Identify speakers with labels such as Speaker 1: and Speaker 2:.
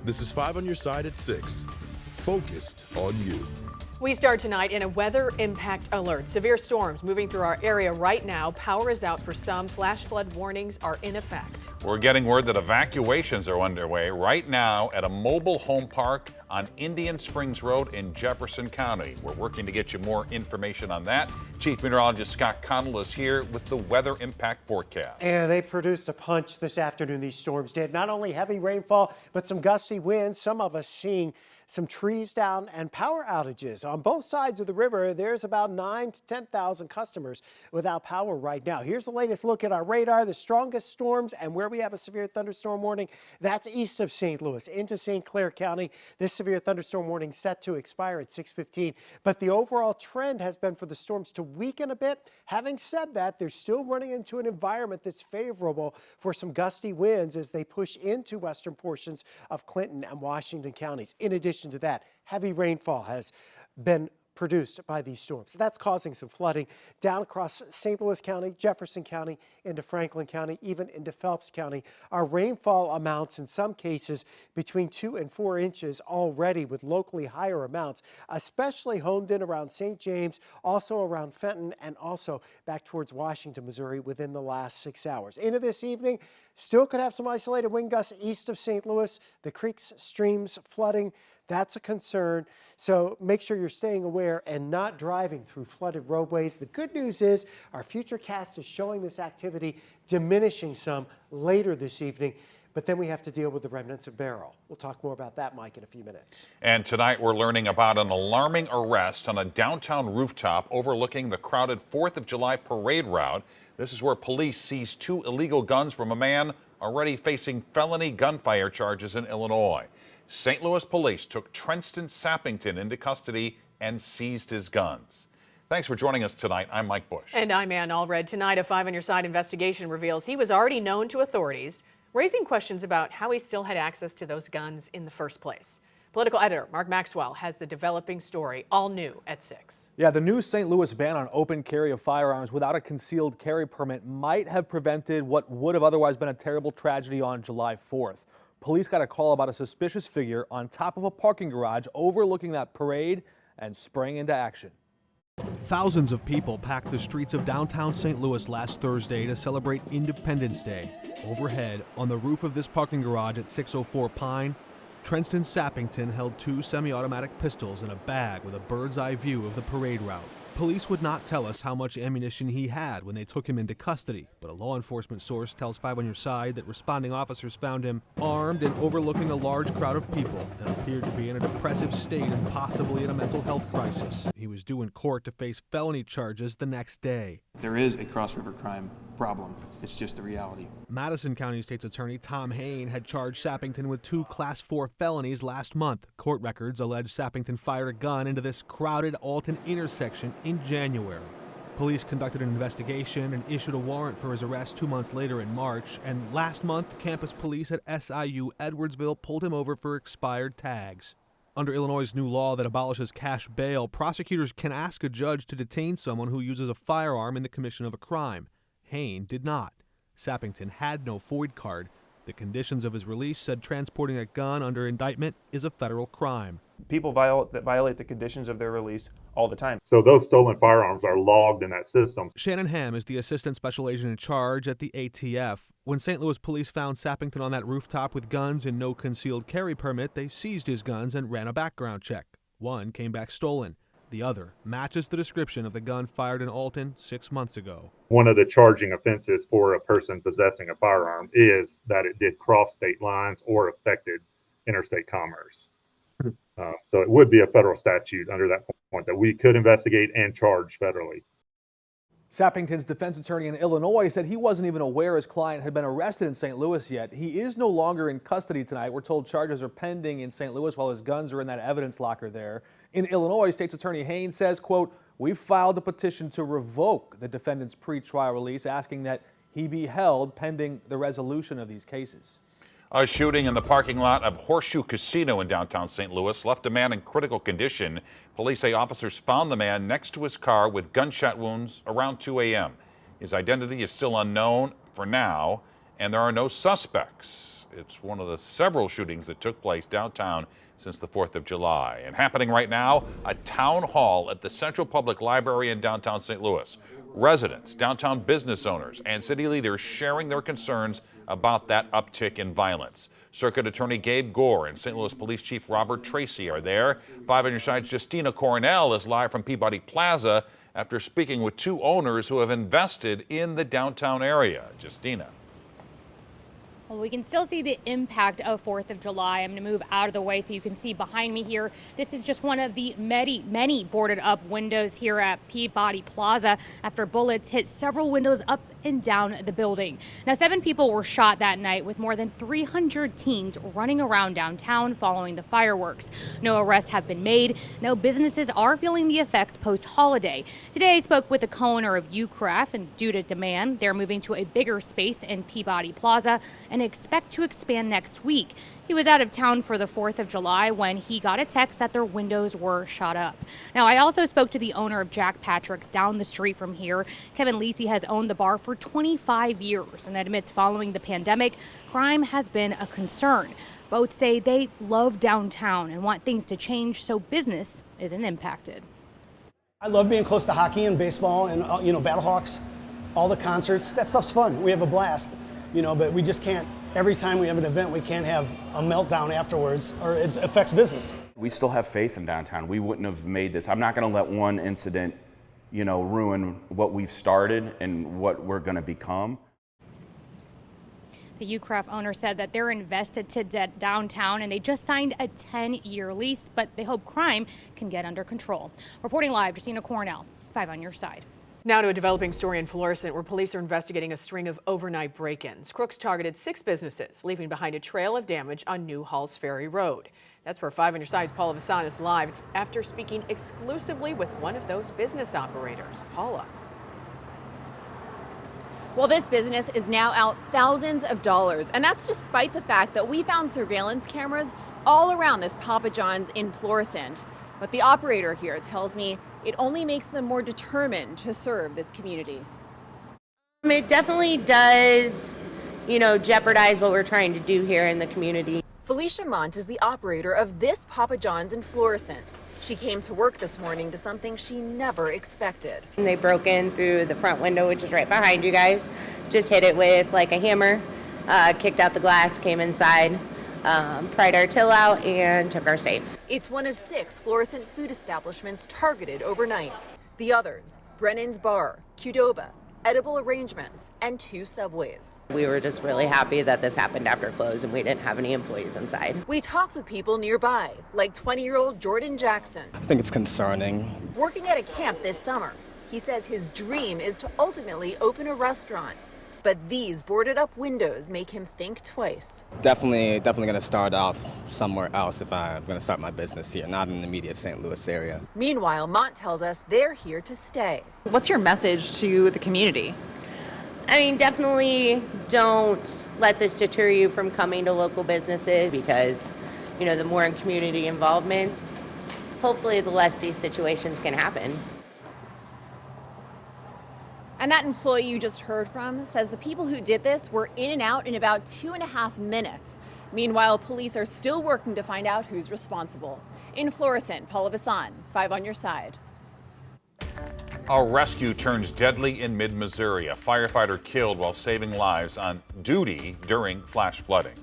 Speaker 1: This is 5 on your side at 6. Focused on you.
Speaker 2: We start tonight in a weather impact alert. Severe storms moving through our area right now. Power is out for some. Flash flood warnings are in effect.
Speaker 3: We're getting word that evacuations are underway right now at a mobile home park on Indian Springs Road in Jefferson County. We're working to get you more information on that. Chief Meteorologist Scott Connell is here with the weather impact forecast.
Speaker 4: And they produced a punch this afternoon, these storms did. Not only heavy rainfall, but some gusty winds. Some of us seeing some trees down and power outages. On both sides of the river, there's about 9,000 to 10,000 customers without power right now. Here's the latest look at our radar. The strongest storms and where we have a severe thunderstorm warning, that's east of St. Louis into St. Clair County. This severe thunderstorm warning set to expire at 6:15. But the overall trend has been for the storms to weaken a bit. Having said that, they're still running into an environment that's favorable for some gusty winds as they push into western portions of Clinton and Washington counties. In addition to that, heavy rainfall has been produced by these storms. So that's causing some flooding down across St. Louis County, Jefferson County, into Franklin County, even into Phelps County. Our rainfall amounts in some cases between 2 and 4 inches already, with locally higher amounts, especially honed in around St. James, also around Fenton, and also back towards Washington, Missouri within the last 6 hours. Into this evening, still could have some isolated wind gusts east of St. Louis. The creeks, streams flooding, that's a concern. So make sure you're staying aware and not driving through flooded roadways. The good news is our futurecast is showing this activity diminishing some later this evening, but then we have to deal with the remnants of Beryl. We'll talk more about that, Mike, in a few minutes.
Speaker 3: And tonight we're learning about an alarming arrest on a downtown rooftop overlooking the crowded 4th of July parade route. This is where police seized 2 illegal guns from a man already facing felony gunfire charges in Illinois. St. Louis police took Trenston Sappington into custody and seized his guns. Thanks for joining us tonight. I'm Mike Bush.
Speaker 2: And I'm Ann Allred. Tonight, a 5 on Your Side investigation reveals he was already known to authorities, raising questions about how he still had access to those guns in the first place. Political editor Mark Maxwell has the developing story, all new at 6.
Speaker 5: Yeah, the new St. Louis ban on open carry of firearms without a concealed carry permit might have prevented what would have otherwise been a terrible tragedy on July 4th. Police got a call about a suspicious figure on top of a parking garage overlooking that parade and sprang into action. Thousands of people packed the streets of downtown St. Louis last Thursday to celebrate Independence Day. Overhead, on the roof of this parking garage at 604 Pine, Trenston Sappington held 2 semi-automatic pistols in a bag with a bird's eye view of the parade route. Police would not tell us how much ammunition he had when they took him into custody, but a law enforcement source tells 5 on Your Side that responding officers found him armed and overlooking a large crowd of people and appeared to be in a depressive state and possibly in a mental health crisis. He was due in court to face felony charges the next day.
Speaker 6: There is a cross-river crime problem. It's just the reality.
Speaker 5: Madison County State's Attorney Tom Hain had charged Sappington with 2 Class 4 felonies last month. Court records allege Sappington fired a gun into this crowded Alton intersection in January. Police conducted an investigation and issued a warrant for his arrest 2 months later in March. And last month, campus police at SIU Edwardsville pulled him over for expired tags. Under Illinois' new law that abolishes cash bail, prosecutors can ask a judge to detain someone who uses a firearm in the commission of a crime. Hain did not. Sappington had no FOID card. The conditions of his release said transporting a gun under indictment is a federal crime.
Speaker 7: People violate the conditions of their release all the time.
Speaker 8: So those stolen firearms are logged in that system.
Speaker 5: Shannon Hamm is the assistant special agent in charge at the ATF. When St. Louis police found Sappington on that rooftop with guns and no concealed carry permit, they seized his guns and ran a background check. One came back stolen. The other matches the description of the gun fired in Alton 6 months ago.
Speaker 8: One of the charging offenses for a person possessing a firearm is that it did cross state lines or affected interstate commerce. So it would be a federal statute under that point that we could investigate and charge federally.
Speaker 5: Sappington's defense attorney in Illinois said he wasn't even aware his client had been arrested in St. Louis yet. He is no longer in custody tonight. We're told charges are pending in St. Louis while his guns are in that evidence locker there. In Illinois, State's Attorney Hain says, quote, "We've filed a petition to revoke the defendant's pretrial release, asking that he be held pending the resolution of these cases."
Speaker 3: A shooting in the parking lot of Horseshoe Casino in downtown St. Louis left a man in critical condition. Police say officers found the man next to his car with gunshot wounds around 2 a.m. His identity is still unknown for now, and there are no suspects. It's one of the several shootings that took place downtown since the 4th of July. And happening right now, a town hall at the Central Public Library in downtown St. Louis. Residents, downtown business owners, and city leaders sharing their concerns about that uptick in violence. Circuit Attorney Gabe Gore and St. Louis Police Chief Robert Tracy are there. 5 on your side's Justina Cornell is live from Peabody Plaza after speaking with two owners who have invested in the downtown area. Justina.
Speaker 9: Well, we can still see the impact of 4th of July. I'm going to move out of the way so you can see behind me here. This is just one of the many boarded up windows here at Peabody Plaza after bullets hit several windows up and down the building. Now, 7 people were shot that night with more than 300 teens running around downtown following the fireworks. No arrests have been made. Now, businesses are feeling the effects post-holiday. Today, I spoke with the co-owner of Ucraft, and due to demand, they're moving to a bigger space in Peabody Plaza and expect to expand next week. He was out of town for the 4th of July when he got a text that their windows were shot up. Now, I also spoke to the owner of Jack Patrick's down the street from here. Kevin Lisi has owned the bar for 25 years and admits following the pandemic, crime has been a concern. Both say they love downtown and want things to change so business isn't impacted.
Speaker 10: I love being close to hockey and baseball and, Battlehawks, all the concerts. That stuff's fun. We have a blast, but we just can't. Every time we have an event, we can't have a meltdown afterwards, or it affects business.
Speaker 11: We still have faith in downtown. We wouldn't have made this. I'm not going to let one incident, ruin what we've started and what we're going to become.
Speaker 9: The Ucraft owner said that they're invested to downtown and they just signed a 10-year lease, but they hope crime can get under control. Reporting live, Justina Cornell, 5 on your side.
Speaker 2: Now to a developing story in Florescent where police are investigating a string of overnight break-ins. Crooks targeted 6 businesses, leaving behind a trail of damage on New Halls Ferry Road. That's where 5 on your side's Paula Vasan is live after speaking exclusively with one of those business operators. Paula.
Speaker 12: Well, this business is now out thousands of dollars, and that's despite the fact that we found surveillance cameras all around this Papa John's in Florescent. But the operator here tells me it only makes them more determined to serve this community.
Speaker 13: It definitely does, jeopardize what we're trying to do here in the community.
Speaker 12: Felicia Mont is the operator of this Papa John's in Florescent. She came to work this morning to something she never expected.
Speaker 13: And they broke in through the front window, which is right behind you guys, just hit it with like a hammer, kicked out the glass, came inside. Pried our till out and took our safe.
Speaker 12: It's one of 6 Florescent food establishments targeted overnight. The others, Brennan's Bar, Qdoba, Edible Arrangements, and 2 Subways.
Speaker 13: We were just really happy that this happened after close and we didn't have any employees inside.
Speaker 12: We talked with people nearby, like 20-year-old Jordan Jackson.
Speaker 14: I think it's concerning.
Speaker 12: Working at a camp this summer, he says his dream is to ultimately open a restaurant. But these boarded up windows make him think twice.
Speaker 14: Definitely going to start off somewhere else if I'm going to start my business here, not in the immediate St. Louis area.
Speaker 12: Meanwhile, Mont tells us they're here to stay.
Speaker 15: What's your message to the community?
Speaker 13: Definitely don't let this deter you from coming to local businesses because, the more in community involvement, hopefully the less these situations can happen.
Speaker 12: And that employee you just heard from says the people who did this were in and out in about 2.5 minutes. Meanwhile, police are still working to find out who's responsible. In Florescent, Paula Vasan, 5 on your side.
Speaker 3: A rescue turns deadly in mid-Missouri. A firefighter killed while saving lives on duty during flash flooding.